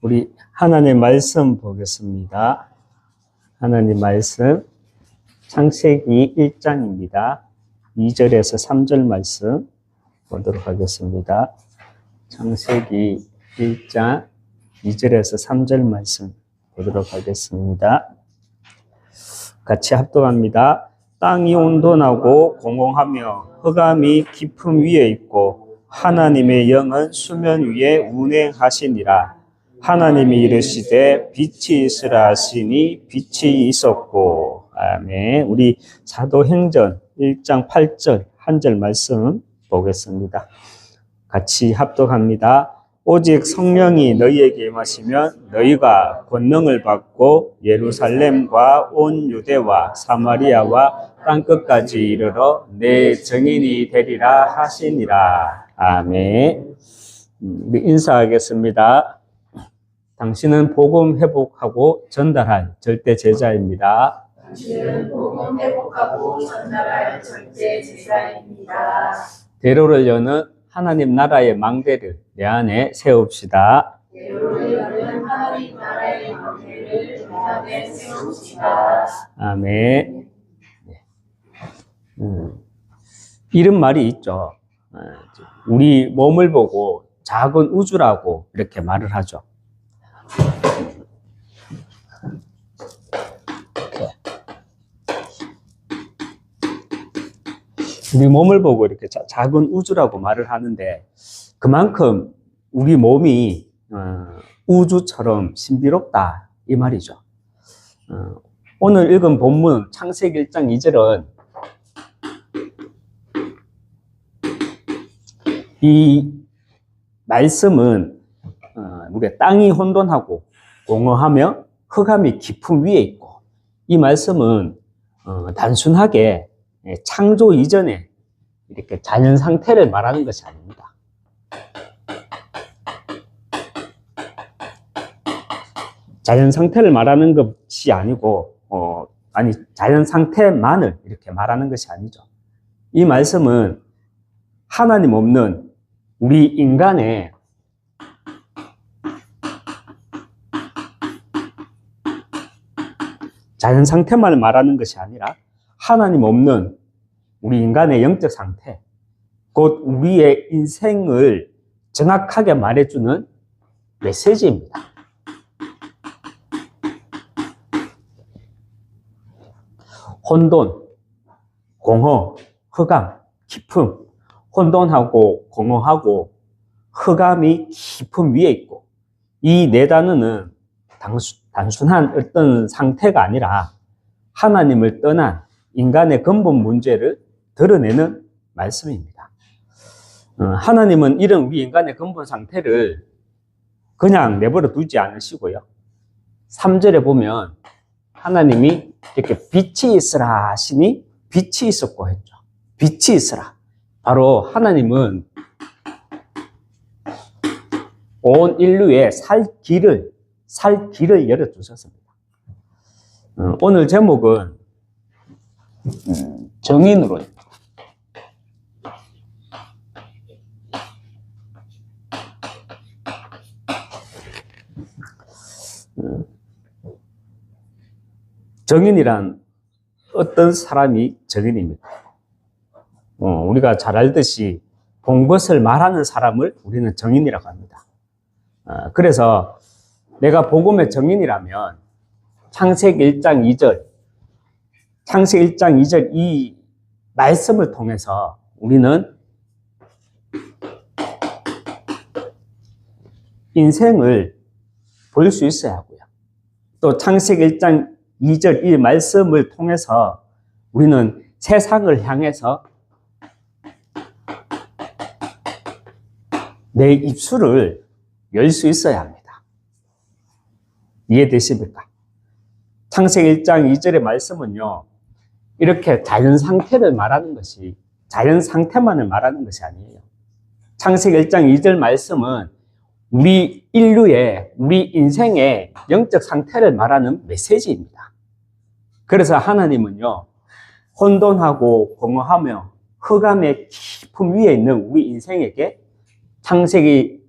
우리 하나님 말씀 보겠습니다. 하나님 말씀 창세기 1장입니다. 2절에서 3절 말씀 보도록 하겠습니다. 창세기 1장 2절에서 3절 말씀 보도록 하겠습니다. 같이 합독합니다. 땅이 온돈하고 공공하며 흑암이 깊음 위에 있고 하나님의 영은 수면 위에 운행하시니라. 하나님이 이르시되 빛이 있으라 하시니 빛이 있었고. 아멘. 우리 사도행전 1장 8절 한 절 말씀 보겠습니다. 같이 합독합니다. 오직 성령이 너희에게 임하시면 너희가 권능을 받고 예루살렘과 온 유대와 사마리아와 땅끝까지 이르러 내 증인이 되리라 하시니라. 아멘. 우리 인사하겠습니다. 당신은 복음 회복하고 전달할 절대 제자입니다. 당신은 복음 회복하고 전달할 절대 제자입니다. 대로를 여는 하나님 나라의 망대를 내 안에 세웁시다. 대로를 여는 하나님 나라의 망대를 내 안에 세웁시다. 아멘. 이런 말이 있죠. 우리 몸을 보고 작은 우주라고 이렇게 말을 하죠. 우리 몸을 보고 이렇게 작은 우주라고 말을 하는데 그만큼 우리 몸이 우주처럼 신비롭다 이 말이죠. 오늘 읽은 본문 창세기 1장 2절은 이 말씀은 우리가 땅이 혼돈하고 공허하며 흑암이 깊음 위에 있고 이 말씀은 단순하게 창조 이전에 이렇게 자연 상태를 말하는 것이 아닙니다. 자연 상태를 말하는 것이 아니고, 자연 상태만을 이렇게 말하는 것이 아니죠. 이 말씀은 하나님 없는 우리 인간의 자연 상태만을 말하는 것이 아니라 하나님 없는 우리 인간의 영적 상태, 곧 우리의 인생을 정확하게 말해주는 메시지입니다. 혼돈, 공허, 흑암, 깊음, 혼돈하고 공허하고 흑암이 깊음 위에 있고 이 네 단어는 단순한 어떤 상태가 아니라 하나님을 떠난 인간의 근본 문제를 드러내는 말씀입니다. 하나님은 이런 우리 인간의 근본 상태를 그냥 내버려 두지 않으시고요. 3절에 보면 하나님이 이렇게 빛이 있으라 하시니 빛이 있었고 했죠. 빛이 있으라. 바로 하나님은 온 인류에 살 길을 열어주셨습니다. 오늘 제목은 정인으로 정인이란 어떤 사람이 정인입니다. 우리가 잘 알듯이 본 것을 말하는 사람을 우리는 정인이라고 합니다. 그래서 내가 복음의 정인이라면 창세기 1장 2절 창세기 1장 2절 이 말씀을 통해서 우리는 인생을 볼 수 있어야 하고요. 또 창세기 1장 2절 이 말씀을 통해서 우리는 세상을 향해서 내 입술을 열 수 있어야 합니다. 이해되십니까? 창세기 1장 2절의 말씀은요, 이렇게 자연 상태를 말하는 것이, 자연 상태만을 말하는 것이 아니에요. 창세기 1장 2절 말씀은 우리 인류의, 우리 인생의 영적 상태를 말하는 메시지입니다. 그래서 하나님은요, 혼돈하고 공허하며 흑암의 깊음 위에 있는 우리 인생에게 창세기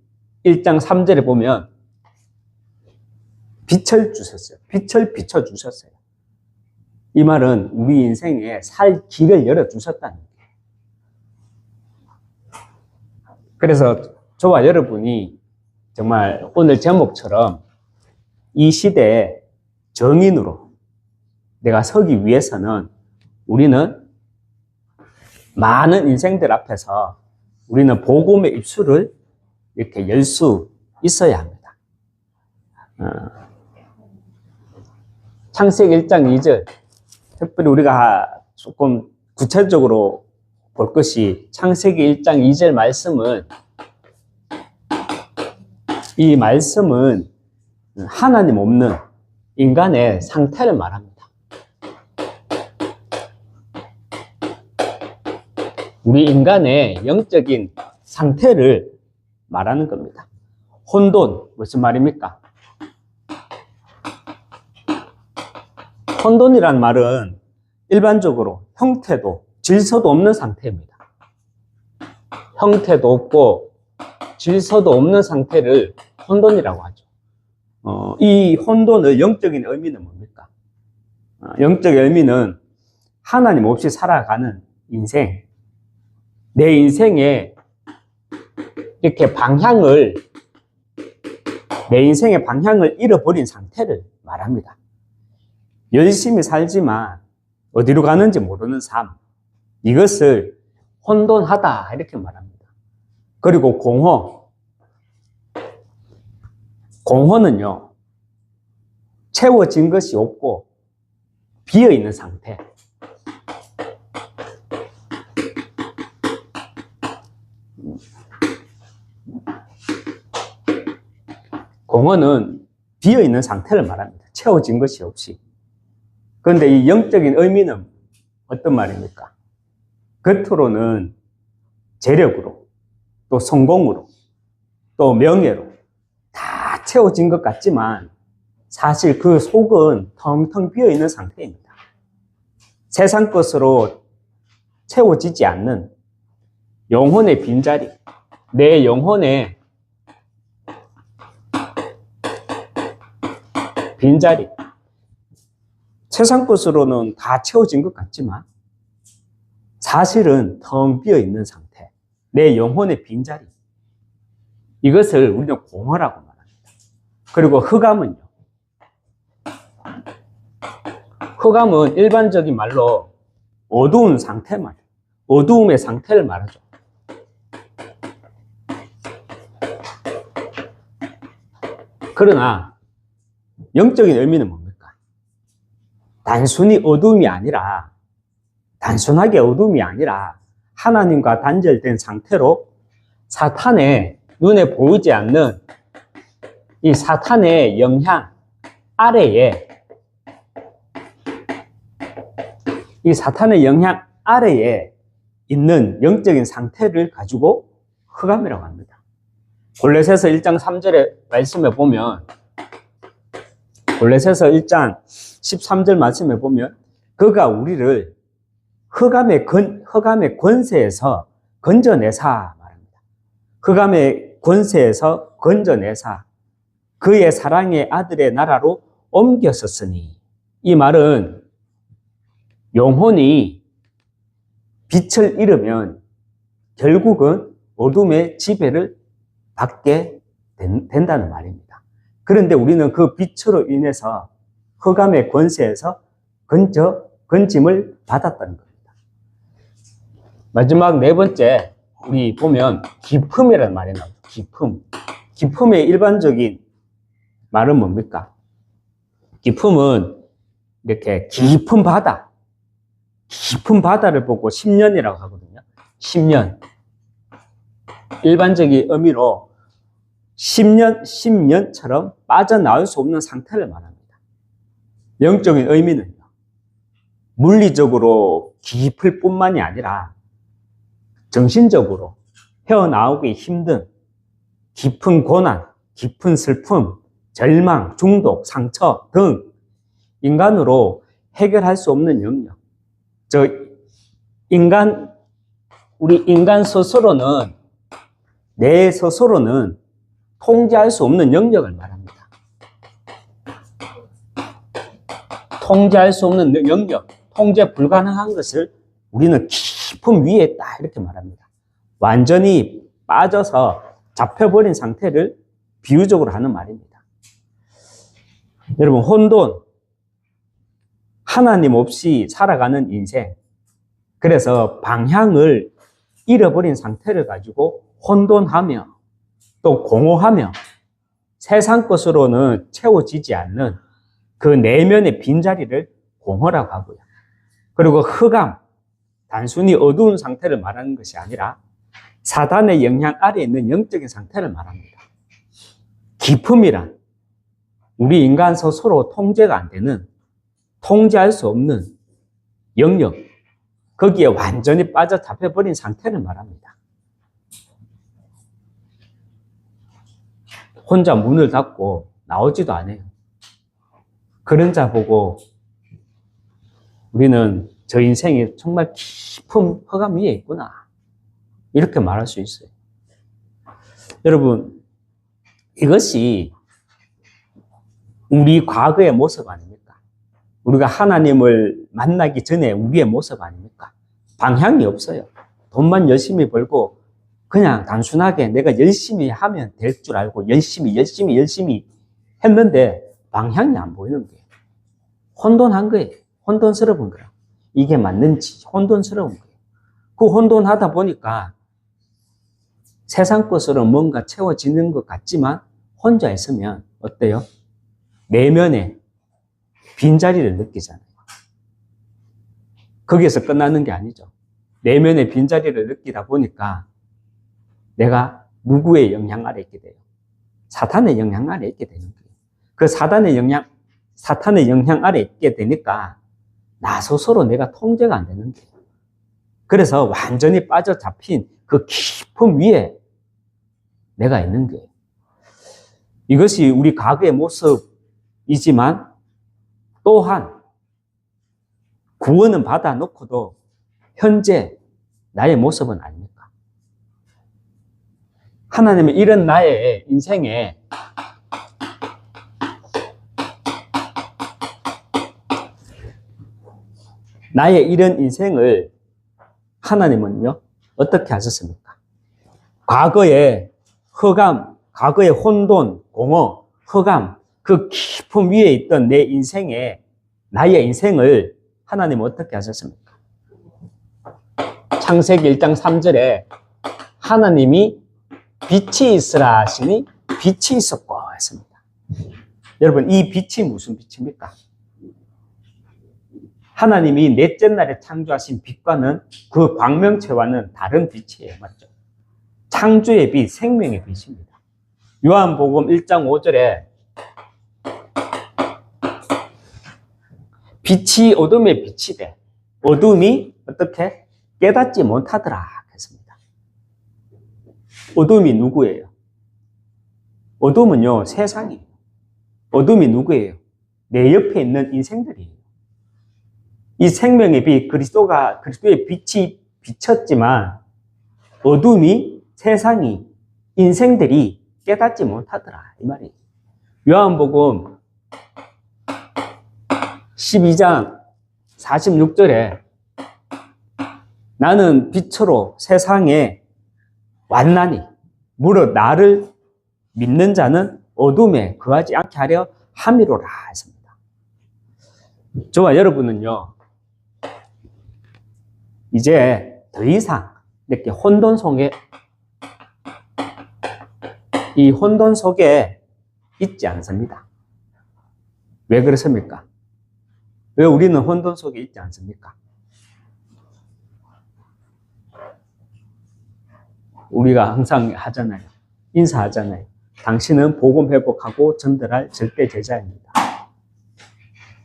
1장 3절에 보면 빛을 주셨어요. 빛을 비춰주셨어요. 이 말은 우리 인생에 살 길을 열어주셨다는 거예요. 그래서 저와 여러분이 정말 오늘 제목처럼 이 시대의 정인으로 내가 서기 위해서는 우리는 많은 인생들 앞에서 우리는 복음의 입술을 이렇게 열 수 있어야 합니다. 창세기 1장 2절, 특별히 우리가 조금 구체적으로 볼 것이 창세기 1장 2절 말씀은, 이 말씀은 하나님 없는 인간의 상태를 말합니다. 우리 인간의 영적인 상태를 말하는 겁니다. 혼돈, 무슨 말입니까? 혼돈이란 말은 일반적으로 형태도 질서도 없는 상태입니다. 형태도 없고 질서도 없는 상태를 혼돈이라고 하죠. 이 혼돈의 영적인 의미는 뭡니까? 영적인 의미는 하나님 없이 살아가는 인생, 내 인생에 이렇게 내 인생의 방향을 잃어버린 상태를 말합니다. 열심히 살지만 어디로 가는지 모르는 삶, 이것을 혼돈하다 이렇게 말합니다. 그리고 공허는요, 채워진 것이 없고 비어있는 상태. 공허는 비어있는 상태를 말합니다. 채워진 것이 없이. 그런데 이 영적인 의미는 어떤 말입니까? 겉으로는 재력으로, 또 성공으로, 또 명예로 다 채워진 것 같지만 사실 그 속은 텅텅 비어있는 상태입니다. 세상 것으로 채워지지 않는 영혼의 빈자리, 내 영혼의 빈자리. 세상 것으로는 다 채워진 것 같지만 사실은 텅 비어있는 상태, 내 영혼의 빈자리. 이것을 우리는 공허라고 말합니다. 그리고 흑암은요, 흑암은 일반적인 말로 어두운 상태 말이에요. 어두움의 상태를 말하죠. 그러나 영적인 의미는 뭡니까? 단순하게 어둠이 아니라 하나님과 단절된 상태로 사탄의 눈에 보이지 않는 이 사탄의 영향 아래에, 있는 영적인 상태를 가지고 흑암이라고 합니다. 골로새서 1장 3절의 말씀에 보면, 골로새서 1장 13절 말씀에 보면, 그가 우리를 흑암의 권세에서 건져내사 말합니다. 흑암의 권세에서 건져내사 그의 사랑의 아들의 나라로 옮겼었으니, 이 말은 영혼이 빛을 잃으면 결국은 어둠의 지배를 받게 된다는 말입니다. 그런데 우리는 그 빛으로 인해서 흑암의 권세에서 건짐을 받았다는 겁니다. 마지막 네 번째, 우리 보면 기품이라는 말이 나오죠. 기품의 일반적인 말은 뭡니까? 기품은 이렇게 깊은 바다를 보고 10년이라고 하거든요. 10년. 일반적인 의미로 10년처럼 빠져나올 수 없는 상태를 말합니다. 영적인 의미는요, 물리적으로 깊을 뿐만이 아니라 정신적으로 헤어나오기 힘든 깊은 고난, 깊은 슬픔, 절망, 중독, 상처 등 인간으로 해결할 수 없는 영역. 우리 인간 스스로는, 내 스스로는 통제할 수 없는 영역을 말합니다. 통제할 수 없는 영역, 통제 불가능한 것을 우리는 깊은 위에 있다 이렇게 말합니다. 완전히 빠져서 잡혀버린 상태를 비유적으로 하는 말입니다. 여러분, 혼돈, 하나님 없이 살아가는 인생, 그래서 방향을 잃어버린 상태를 가지고 혼돈하며 또 공허하며 세상 것으로는 채워지지 않는 그 내면의 빈자리를 공허라고 하고요. 그리고 흑암, 단순히 어두운 상태를 말하는 것이 아니라 사단의 영향 아래에 있는 영적인 상태를 말합니다. 기품이란 우리 인간 스스로 통제가 안 되는, 통제할 수 없는 영역, 거기에 완전히 빠져 잡혀버린 상태를 말합니다. 혼자 문을 닫고 나오지도 않아요. 그런 자 보고 우리는 저 인생이 정말 깊은 흑암 위에 있구나, 이렇게 말할 수 있어요. 여러분, 이것이 우리 과거의 모습 아닙니까? 우리가 하나님을 만나기 전에 우리의 모습 아닙니까? 방향이 없어요. 돈만 열심히 벌고 그냥 단순하게 내가 열심히 하면 될 줄 알고 열심히 했는데 방향이 안 보이는 거예요. 혼돈한 거예요. 혼돈스러운 거라. 이게 맞는지 혼돈스러운 거예요. 그 혼돈하다 보니까 세상 것으로 뭔가 채워지는 것 같지만 혼자 있으면 어때요? 내면에 빈자리를 느끼잖아요. 거기에서 끝나는 게 아니죠. 내면의 빈자리를 느끼다 보니까 내가 누구의 영향 아래 있게 돼요? 사탄의 영향 아래 있게 되는 거예요. 그 사탄의 영향 아래 있게 되니까 나 스스로 내가 통제가 안 되는 거예요. 그래서 완전히 빠져잡힌 그 깊은 위에 내가 있는 거예요. 이것이 우리 과거의 모습이지만 또한 구원은 받아놓고도 현재 나의 모습은 아닙니까? 하나님은 이런 나의 인생에 나의 이런 인생을 하나님은요, 어떻게 하셨습니까? 과거의 흑암, 과거의 혼돈, 공허, 흑암, 그 깊은 위에 있던 내 인생에, 나의 인생을 하나님은 어떻게 하셨습니까? 창세기 1장 3절에 하나님이 빛이 있으라 하시니 빛이 있었고 했습니다. 여러분, 이 빛이 무슨 빛입니까? 하나님이 넷째 날에 창조하신 빛과는 그 광명체와는 다른 빛이에요. 맞죠? 창조의 빛, 생명의 빛입니다. 요한복음 1장 5절에 빛이 어둠의 빛이 돼 어둠이 어떻게 깨닫지 못하더라 했습니다. 어둠이 누구예요? 어둠은요, 세상이에요. 어둠이 누구예요? 내 옆에 있는 인생들이에요. 이 생명의 빛, 그리스도의 빛이 비쳤지만 어둠이, 세상이, 인생들이 깨닫지 못하더라 이 말이에요. 요한복음 12장 46절에 나는 빛으로 세상에 왔나니 무릇 나를 믿는 자는 어둠에 거하지 않게 하려 함이로라 했습니다. 저와 여러분은요, 이제 더 이상 이렇게 이 혼돈 속에 있지 않습니다. 왜 그렇습니까? 왜 우리는 혼돈 속에 있지 않습니까? 우리가 항상 하잖아요. 인사하잖아요. 당신은 복음 회복하고 전달할 절대 제자입니다.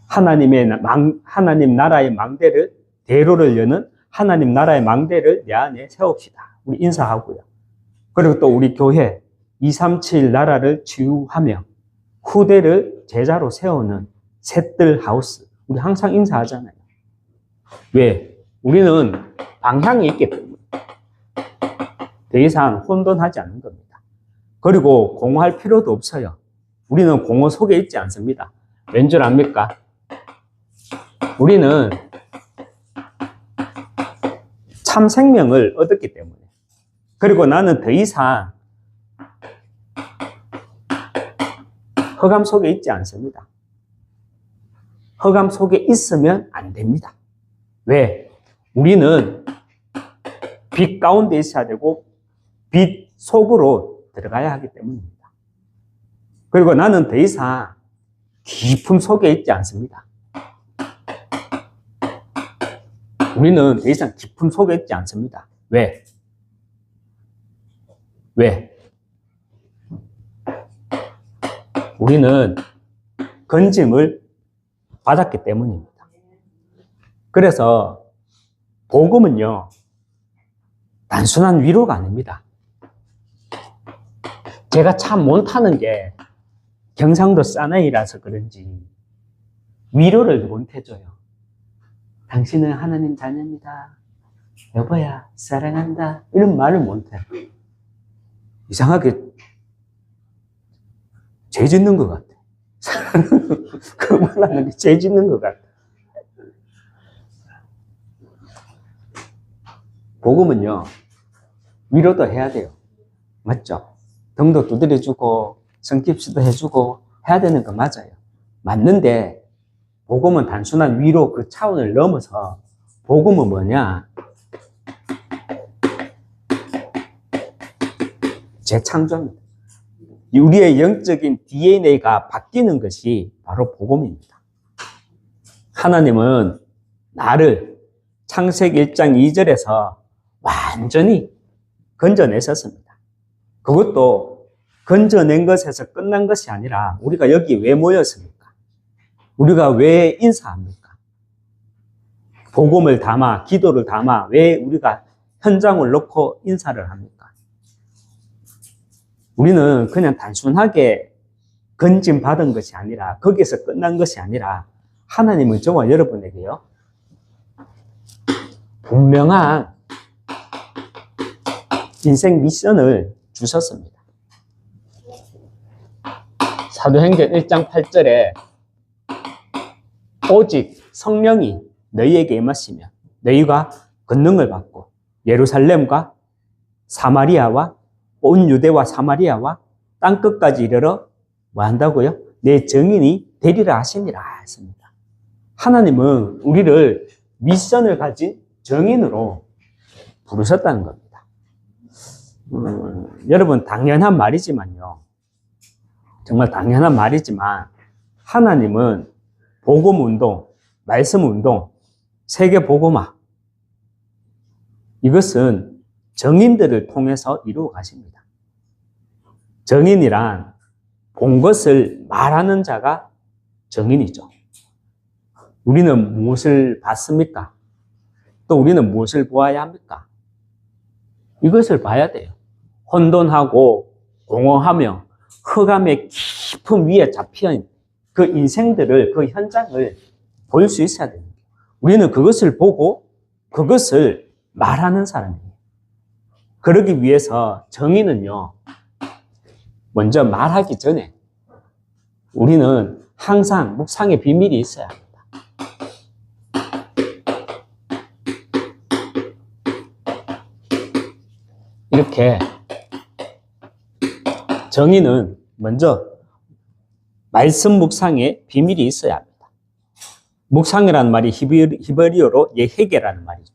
하나님 나라의 망대를, 대로를 여는 하나님 나라의 망대를 내 안에 세웁시다. 우리 인사하고요. 그리고 또 우리 교회 237 나라를 치유하며 후대를 제자로 세우는 셋들 하우스. 우리 항상 인사하잖아요. 왜? 우리는 방향이 있기 때문에. 더 이상 혼돈하지 않는 겁니다. 그리고 공허할 필요도 없어요. 우리는 공허 속에 있지 않습니다. 왠 줄 압니까? 우리는 참 생명을 얻었기 때문에, 그리고 나는 더 이상 흑암 속에 있지 않습니다. 흑암 속에 있으면 안 됩니다. 왜? 우리는 빛 가운데 있어야 되고 빛 속으로 들어가야 하기 때문입니다. 그리고 나는 더 이상 깊음 속에 있지 않습니다. 우리는 더 이상 깊음 속에 있지 않습니다. 왜? 왜? 우리는 건짐을 받았기 때문입니다. 그래서 복음은요, 단순한 위로가 아닙니다. 제가 참 못하는 게 경상도 사나이라서 그런지 위로를 못해줘요. 당신은 하나님 자녀입니다. 여보야, 사랑한다. 이런 말을 못해요. 이상하게 죄 짓는 것 같아. 그 말하는 게 죄 짓는 것 같아. 복음은요, 위로도 해야 돼요. 맞죠? 등도 두드려주고, 성깁시도 해주고, 해야 되는 거 맞아요. 맞는데, 복음은 단순한 위로 그 차원을 넘어서, 복음은 뭐냐? 재창조입니다. 우리의 영적인 DNA가 바뀌는 것이 바로 복음입니다. 하나님은 나를 창세기 1장 2절에서 완전히 건져내셨습니다. 그것도 건져낸 것에서 끝난 것이 아니라 우리가 여기 왜 모였습니까? 우리가 왜 인사합니까? 복음을 담아, 기도를 담아 왜 우리가 현장을 놓고 인사를 합니까? 우리는 그냥 단순하게 건짐 받은 것이 아니라, 거기에서 끝난 것이 아니라 하나님은 저와 여러분에게요, 분명한 인생 미션을 주셨습니다. 사도행전 1장 8절에 오직 성령이 너희에게 임하시면 너희가 권능을 받고 예루살렘과 사마리아와 온 유대와 사마리아와 땅끝까지 이르러 뭐 한다고요? 내 증인이 되리라 하시니라 했습니다. 하나님은 우리를 미션을 가진 증인으로 부르셨다는 겁니다. 여러분, 당연한 말이지만요, 정말 당연한 말이지만 하나님은 복음운동, 말씀운동, 세계복음화, 이것은 정인들을 통해서 이루어 가십니다. 정인이란 본 것을 말하는 자가 정인이죠. 우리는 무엇을 봤습니까? 또 우리는 무엇을 보아야 합니까? 이것을 봐야 돼요. 혼돈하고 공허하며 흑암의 깊은 위에 잡힌 그 인생들을, 그 현장을 볼 수 있어야 됩니다. 우리는 그것을 보고 그것을 말하는 사람이에요. 그러기 위해서 정의는요, 먼저 말하기 전에 우리는 항상 묵상의 비밀이 있어야 합니다. 이렇게 정의는 먼저 말씀 묵상에 비밀이 있어야 합니다. 묵상이라는 말이 히브리어로 예헤게라는 말이죠.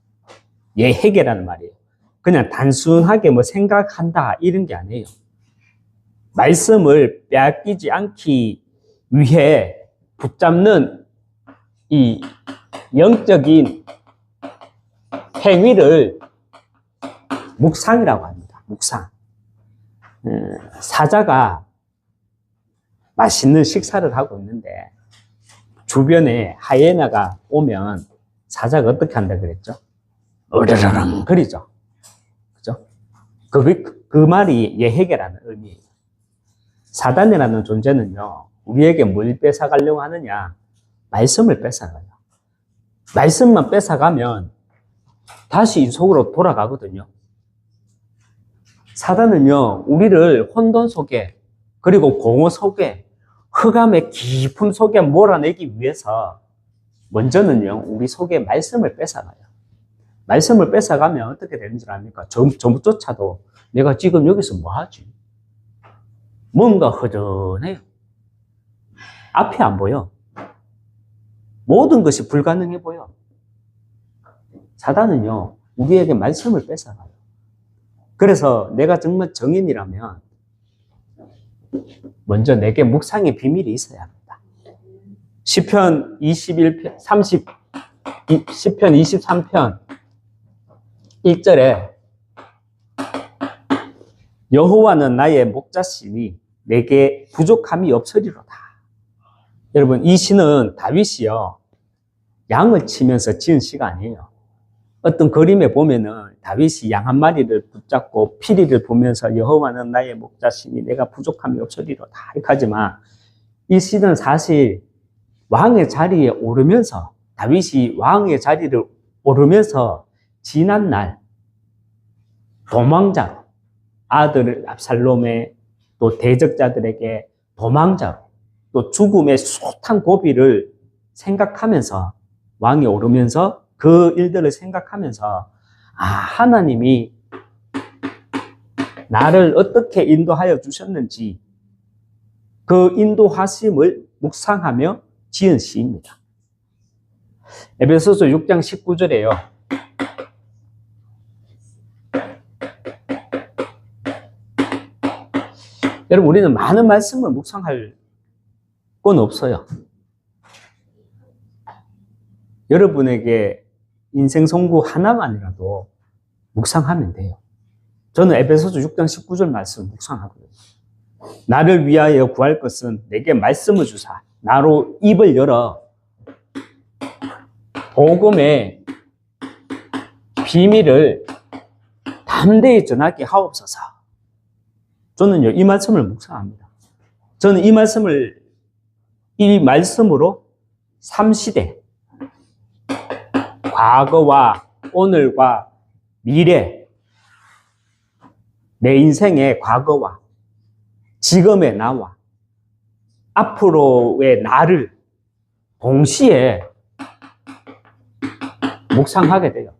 예헤게라는 말이에요. 그냥 단순하게 뭐 생각한다 이런 게 아니에요. 말씀을 빼앗기지 않기 위해 붙잡는 이 영적인 행위를 묵상이라고 합니다. 묵상. 사자가 맛있는 식사를 하고 있는데 주변에 하이에나가 오면 사자가 어떻게 한다 그랬죠? 으르르릉 거리죠. 그죠? 그 말이 예헤게라는 의미예요. 사단이라는 존재는요, 우리에게 뭘 뺏어가려고 하느냐? 말씀을 뺏어가요. 말씀만 뺏어가면 다시 이 속으로 돌아가거든요. 사단은요, 우리를 혼돈 속에, 그리고 공허 속에, 흑암의 깊음 속에 몰아내기 위해서 먼저는요, 우리 속에 말씀을 뺏어가요. 말씀을 뺏어가면 어떻게 되는 줄 압니까? 저조차도 내가 지금 여기서 뭐 하지? 뭔가 허전해요. 앞이 안 보여. 모든 것이 불가능해 보여. 사단은요, 우리에게 말씀을 뺏어가요. 그래서 내가 정말 정인이라면 먼저 내게 묵상의 비밀이 있어야 합니다. 시편 21편, 10편 23편 1절에 여호와는 나의 목자시니 내게 부족함이 없으리로다. 여러분, 이 시는 다윗이요, 양을 치면서 지은 시가 아니에요. 어떤 그림에 보면은 다윗이 양 한 마리를 붙잡고 피리를 보면서 여호와는 나의 목자시니 내가 부족함이 없으리로다 이렇게 하지만, 이 시는 사실 왕의 자리에 오르면서, 다윗이 왕의 자리를 오르면서 지난날 도망자로, 아들 압살롬의 또 대적자들에게 도망자로, 또 죽음의 숱한 고비를 생각하면서, 왕이 오르면서 그 일들을 생각하면서, 하나님이 나를 어떻게 인도하여 주셨는지 그 인도하심을 묵상하며 지은 시입니다. 에베소서 6장 19절에요. 여러분, 우리는 많은 말씀을 묵상할 건 없어요. 여러분에게 인생 송구 하나만이라도 묵상하면 돼요. 저는 에베소서 6장 19절 말씀 묵상하거든요. 나를 위하여 구할 것은 내게 말씀을 주사 나로 입을 열어 복음의 비밀을 담대히 전하게 하옵소서. 저는요, 이 말씀을 묵상합니다. 저는 이 말씀으로 3시대, 과거와 오늘과 미래, 내 인생의 과거와 지금의 나와 앞으로의 나를 동시에 묵상하게 돼요.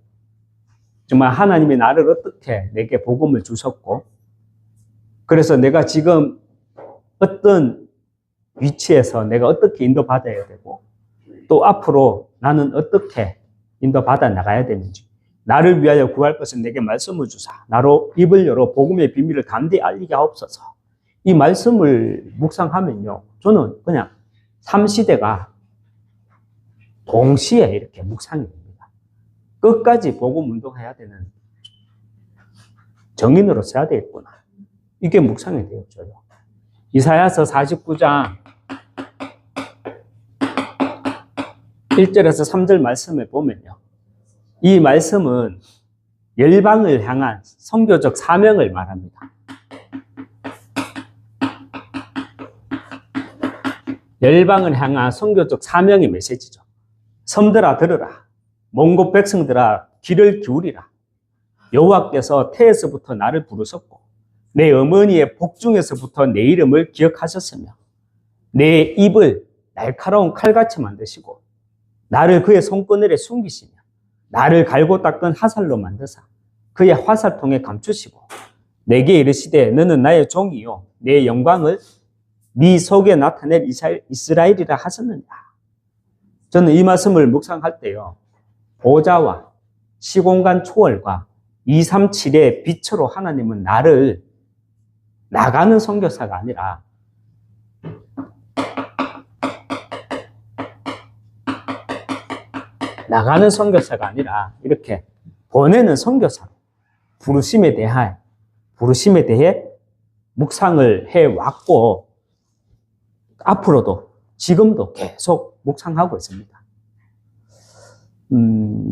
정말 하나님이 나를 어떻게 내게 복음을 주셨고, 그래서 내가 지금 어떤 위치에서 내가 어떻게 인도받아야 되고, 또 앞으로 나는 어떻게 인도받아 나가야 되는지, 나를 위하여 구할 것은 내게 말씀을 주사 나로 입을 열어 복음의 비밀을 담대히 알리게 하옵소서. 이 말씀을 묵상하면요, 저는 그냥 3시대가 동시에 이렇게 묵상이 됩니다. 끝까지 복음 운동해야 되는 정인으로서 해야 되겠구나, 이게 묵상이 되어져요. 이사야서 49장 1절에서 3절 말씀을 보면요, 이 말씀은 열방을 향한 선교적 사명을 말합니다. 열방을 향한 선교적 사명의 메시지죠. 섬들아 들으라, 먼 곳 백성들아 귀를 기울이라. 여호와께서 태에서부터 나를 부르셨고 내 어머니의 복중에서부터 내 이름을 기억하셨으며 내 입을 날카로운 칼같이 만드시고 나를 그의 손그늘에 숨기시며 나를 갈고 닦은 화살로 만드사 그의 화살통에 감추시고 내게 이르시되 너는 나의 종이요 내 영광을 네 속에 나타낼 이스라엘이라 하셨느냐. 저는 이 말씀을 묵상할 때요, 보좌와 시공간 초월과 237의 빛으로 하나님은 나를 나가는 선교사가 아니라 이렇게 보내는 선교사로 부르심에 대해 묵상을 해왔고, 앞으로도 지금도 계속 묵상하고 있습니다.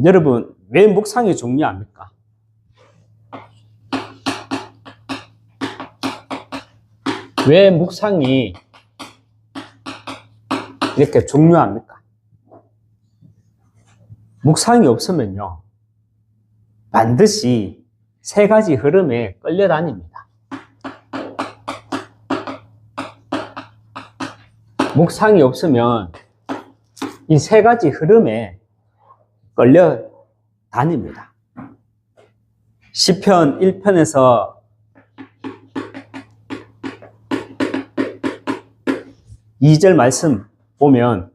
여러분, 왜 묵상이 중요합니까? 왜 묵상이 이렇게 중요합니까? 묵상이 없으면요, 반드시 세 가지 흐름에 끌려다닙니다. 묵상이 없으면 이 세 가지 흐름에 끌려 다닙니다. 시편 1편에서 2절 말씀 보면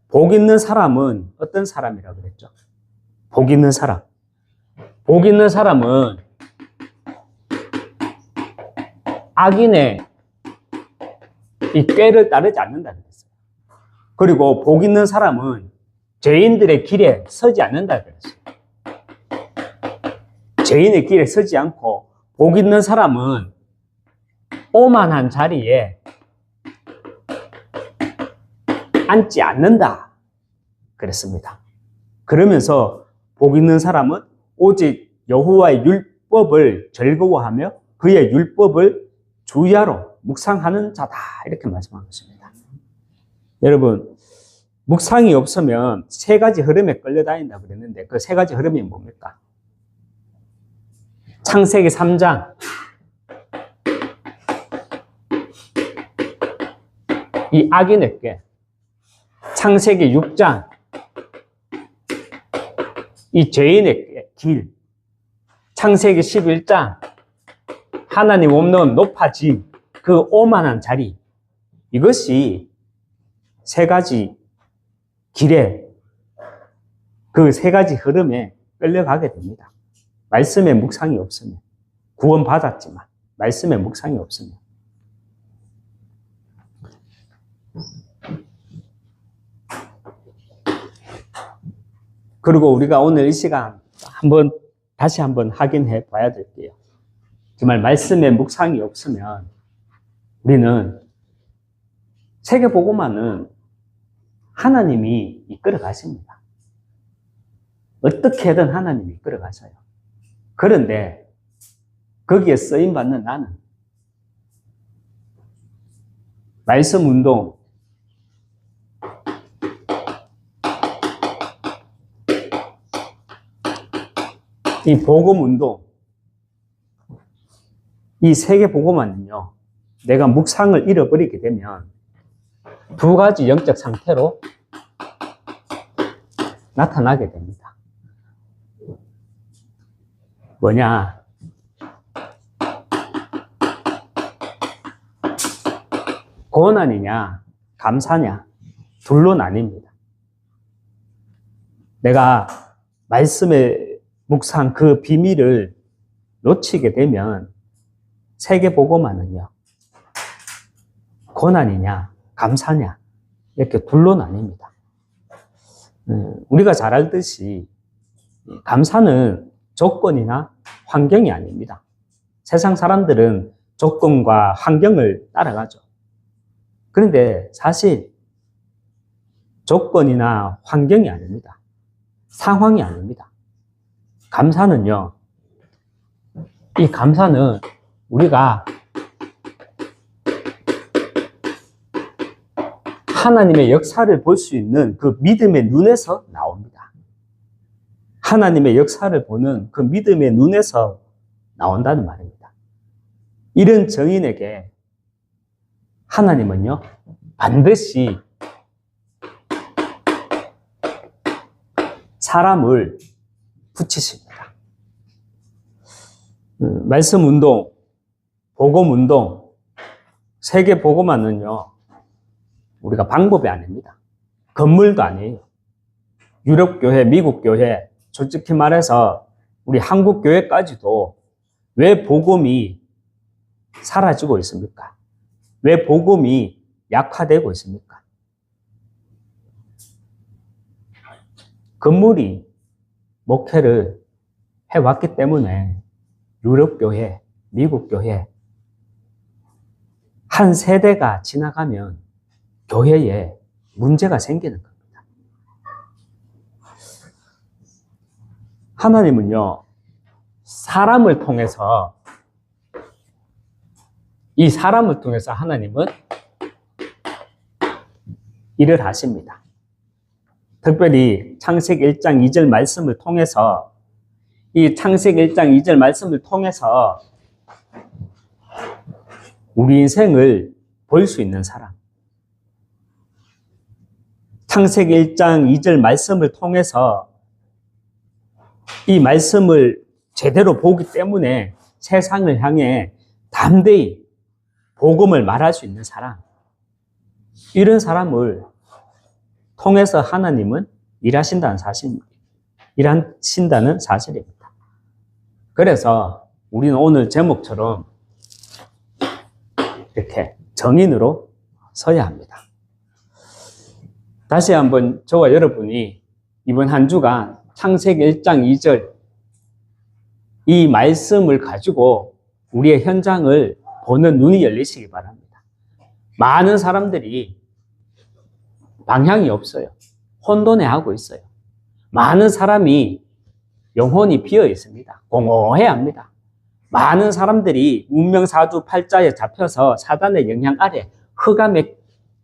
복 있는 사람은 어떤 사람이라고 그랬죠? 복 있는 사람. 복 있는 사람은 악인의 이 꾀를 따르지 않는다 그랬어요. 그리고 복 있는 사람은 죄인들의 길에 서지 않는다 그랬어요. 죄인의 길에 서지 않고 복 있는 사람은 오만한 자리에 앉지 않는다 그랬습니다. 그러면서 복 있는 사람은 오직 여호와의 율법을 즐거워하며 그의 율법을 주야로 묵상하는 자다 이렇게 말씀한 것입니다. 여러분, 묵상이 없으면 세 가지 흐름에 끌려다닌다고 그랬는데 그 세 가지 흐름이 뭡니까? 창세기 3장 이 악인의 꾀, 창세기 6장 이 죄인의 길, 창세기 11장 하나님 없는 높아진 그 오만한 자리, 이것이 세 가지 길에 그 세 가지 흐름에 끌려가게 됩니다. 말씀에 묵상이 없으면, 구원받았지만 말씀에 묵상이 없으면. 그리고 우리가 오늘 이 시간 다시 한번 확인해 봐야 될게요. 정말 말씀에 묵상이 없으면 우리는 세계복음화는 하나님이 이끌어 가십니다. 어떻게든 하나님이 이끌어 가셔요. 그런데 거기에 쓰임받는 나는 말씀 운동, 이 복음 운동, 이 세계 복음화는요, 내가 묵상을 잃어버리게 되면 두 가지 영적 상태로 나타나게 됩니다. 뭐냐? 고난이냐, 감사냐, 둘로 나뉩니다. 내가 말씀의 묵상 그 비밀을 놓치게 되면 세계복음화는요, 고난이냐, 감사냐, 이렇게 둘로 나뉩니다. 우리가 잘 알듯이 감사는 조건이나 환경이 아닙니다. 세상 사람들은 조건과 환경을 따라가죠. 그런데 사실 조건이나 환경이 아닙니다. 상황이 아닙니다. 감사는요, 이 감사는 우리가 하나님의 역사를 볼 수 있는 그 믿음의 눈에서 나옵니다. 하나님의 역사를 보는 그 믿음의 눈에서 나온다는 말입니다. 이런 정인에게 하나님은요, 반드시 사람을 붙이십니다. 말씀 운동, 복음 운동, 세계 복음화는요, 우리가 방법이 아닙니다. 건물도 아니에요. 유럽 교회, 미국 교회, 솔직히 말해서 우리 한국 교회까지도 왜 복음이 사라지고 있습니까? 왜 복음이 약화되고 있습니까? 건물이 목회를 해왔기 때문에 유럽 교회, 미국 교회 한 세대가 지나가면 교회에 문제가 생기는 겁니다. 하나님은요, 사람을 통해서, 이 사람을 통해서 하나님은 일을 하십니다. 특별히 창세기 1장 2절 말씀을 통해서, 이 창세기 1장 2절 말씀을 통해서 우리 인생을 볼 수 있는 사람, 창세기 1장 2절 말씀을 통해서 이 말씀을 제대로 보기 때문에 세상을 향해 담대히 복음을 말할 수 있는 사람, 이런 사람을 통해서 하나님은 일하신다는 사실입니다. 그래서 우리는 오늘 제목처럼 이렇게 정인으로 서야 합니다. 다시 한번 저와 여러분이 이번 한 주간 창세기 1장 2절 이 말씀을 가지고 우리의 현장을 보는 눈이 열리시기 바랍니다. 많은 사람들이 방향이 없어요. 혼돈해하고 있어요. 많은 사람이 영혼이 비어 있습니다. 공허해 합니다. 많은 사람들이 운명사주 팔자에 잡혀서 사단의 영향 아래 흑암에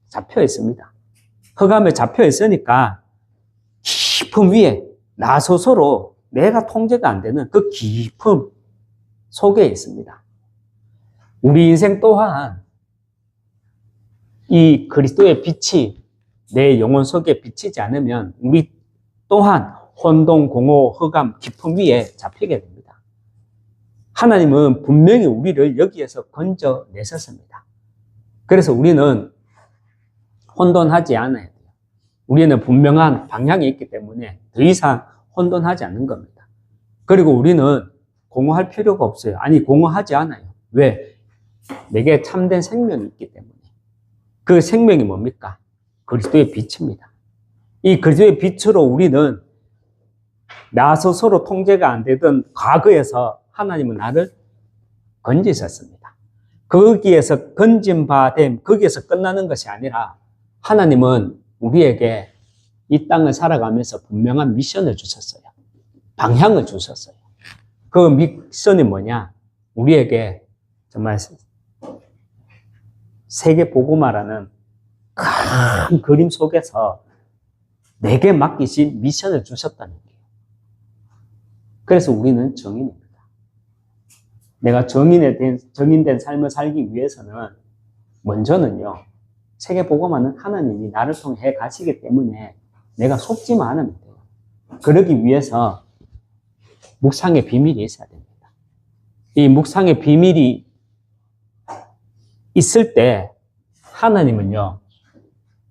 잡혀 있습니다. 흑암에 잡혀 있으니까 깊음 위에 나 스스로 내가 통제가 안 되는 그 깊음 속에 있습니다. 우리 인생 또한 이 그리스도의 빛이 내 영혼 속에 비치지 않으면 우리 또한 혼돈, 공허, 흑암, 깊음 위에 잡히게 됩니다. 하나님은 분명히 우리를 여기에서 건져내셨습니다. 그래서 우리는 혼돈하지 않아야 돼요. 우리는 분명한 방향이 있기 때문에 더 이상 혼돈하지 않는 겁니다. 그리고 우리는 공허할 필요가 없어요. 아니, 공허하지 않아요. 왜? 내게 참된 생명이 있기 때문에. 그 생명이 뭡니까? 그리스도의 빛입니다. 이 그리스도의 빛으로 우리는 나 스스로 통제가 안 되던 과거에서 하나님은 나를 건지셨습니다. 거기에서 건진 바 됨, 거기에서 끝나는 것이 아니라 하나님은 우리에게 이 땅을 살아가면서 분명한 미션을 주셨어요. 방향을 주셨어요. 그 미션이 뭐냐? 우리에게 정말 세계 복음화라는 큰 그림 속에서 내게 맡기신 미션을 주셨다는 거예요. 그래서 우리는 정인입니다. 내가 정인된 삶을 살기 위해서는 먼저는요, 세계 복음화는 하나님이 나를 통해 가시기 때문에 내가 속지만 않으면 돼요. 그러기 위해서 묵상의 비밀이 있어야 됩니다. 이 묵상의 비밀이 있을 때 하나님은요,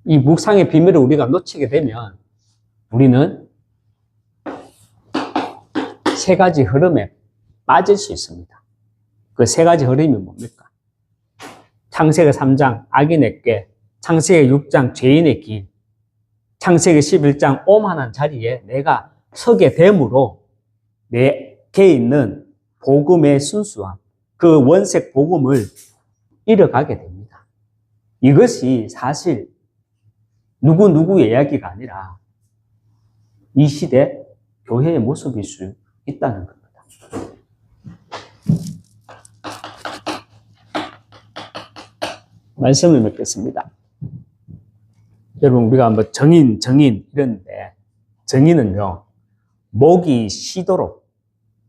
이 묵상의 비밀을 우리가 놓치게 되면 우리는 세 가지 흐름에 빠질 수 있습니다. 그 세 가지 흐름이 뭡니까? 창세기 3장 악인의 꾀, 창세기 6장 죄인의 길, 창세기 11장 오만한 자리에 내가 서게 됨으로 내게 있는 복음의 순수함, 그 원색 복음을 잃어가게 됩니다. 이것이 사실 누구의 이야기가 아니라 이 시대 교회의 모습일 수 있다는 겁니다. 말씀을 맺겠습니다. 여러분, 우리가 뭐 정인 이러는데, 정인은요, 목이 쉬도록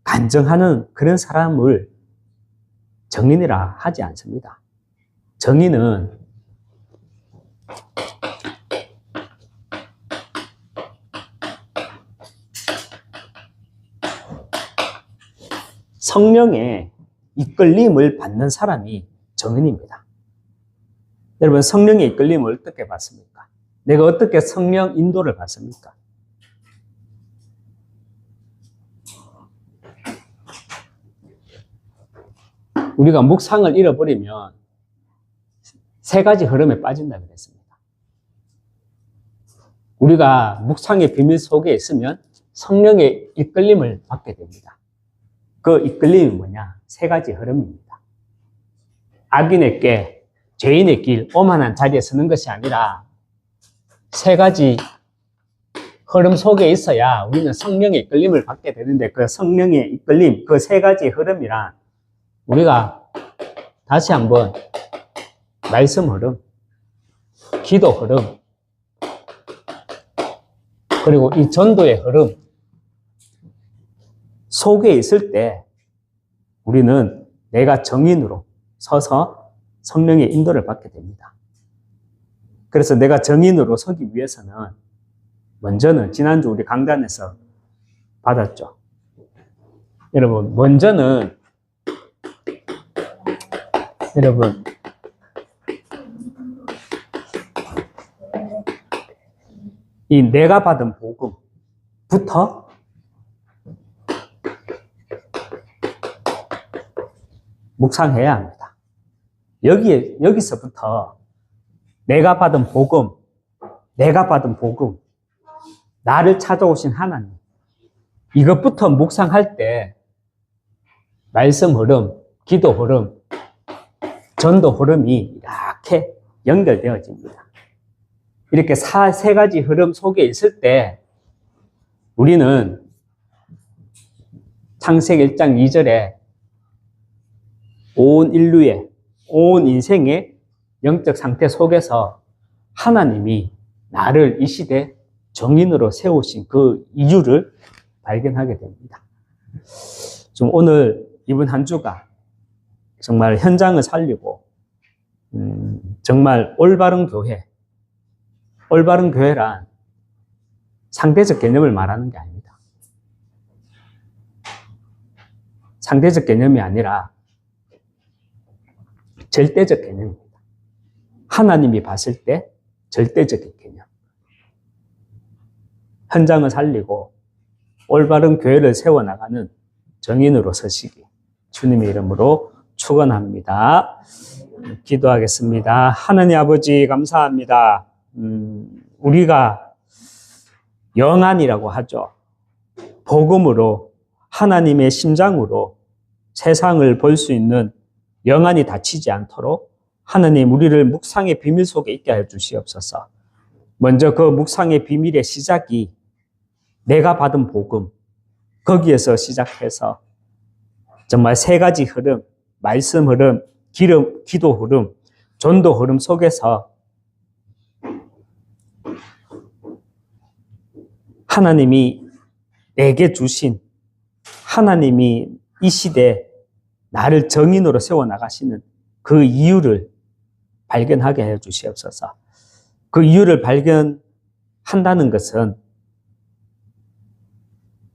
간증하는 그런 사람을 정인이라 하지 않습니다. 정인은 성령의 이끌림을 받는 사람이 정인입니다. 여러분, 성령의 이끌림을 어떻게 받습니까? 내가 어떻게 성령 인도를 받습니까? 우리가 묵상을 잃어버리면 세 가지 흐름에 빠진다고 그랬습니다. 우리가 묵상의 비밀 속에 있으면 성령의 이끌림을 받게 됩니다. 그 이끌림이 뭐냐? 세 가지 흐름입니다. 악인의 꾀, 죄인의 길, 오만한 자리에 서는 것이 아니라 세 가지 흐름 속에 있어야 우리는 성령의 이끌림을 받게 되는데, 그 성령의 이끌림, 그 세 가지 흐름이란 우리가 다시 한번 말씀 흐름, 기도 흐름, 그리고 이 전도의 흐름 속에 있을 때 우리는 내가 정인으로 서서 성령의 인도를 받게 됩니다. 그래서 내가 정인으로 서기 위해서는 먼저는 지난주 우리 강단에서 받았죠. 여러분, 먼저는 여러분 이 내가 받은 복음부터 묵상해야 합니다. 여기서부터 내가 받은 복음, 나를 찾아오신 하나님, 이것부터 묵상할 때 말씀 흐름, 기도 흐름, 전도 흐름이 이렇게 연결되어집니다. 이렇게 세 가지 흐름 속에 있을 때 우리는 창세기 1장 2절에 온 인류의, 온 인생의 영적 상태 속에서 하나님이 나를 이 시대 정인으로 세우신 그 이유를 발견하게 됩니다. 좀 오늘 이번 한 주가 정말 현장을 살리고 정말 올바른 교회란 상대적 개념을 말하는 게 아닙니다. 상대적 개념이 아니라 절대적 개념입니다. 하나님이 봤을 때 절대적인 개념. 현장을 살리고 올바른 교회를 세워나가는 정인으로 서시기 주님의 이름으로 축원합니다. 기도하겠습니다. 하나님 아버지 감사합니다. 우리가 영안이라고 하죠. 복음으로 하나님의 심장으로 세상을 볼 수 있는 영안이 닫히지 않도록 하나님 우리를 묵상의 비밀 속에 있게 해 주시옵소서. 먼저 그 묵상의 비밀의 시작이 내가 받은 복음, 거기에서 시작해서 정말 세 가지 흐름, 말씀 흐름, 기도 흐름, 전도 흐름 속에서 하나님이 내게 주신, 하나님이 이 시대에 나를 정인으로 세워나가시는 그 이유를 발견하게 해 주시옵소서. 그 이유를 발견한다는 것은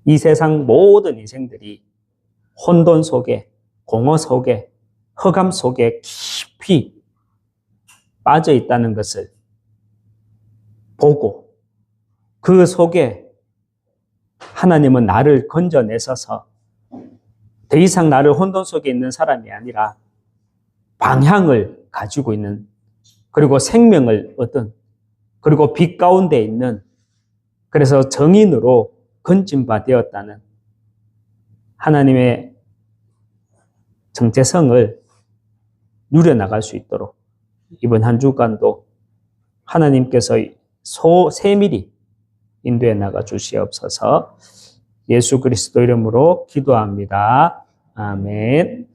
이 세상 모든 인생들이 혼돈 속에, 공허 속에, 흑암 속에 깊이 빠져 있다는 것을 보고 그 속에 하나님은 나를 건져내셔서 더 이상 나를 혼돈 속에 있는 사람이 아니라 방향을 가지고 있는, 그리고 생명을 얻은, 그리고 빛 가운데 있는, 그래서 정인으로 건진바 되었다는 하나님의 정체성을 누려나갈 수 있도록 이번 한 주간도 하나님께서 세밀히 인도해 나가 주시옵소서. 예수 그리스도 이름으로 기도합니다. 아멘.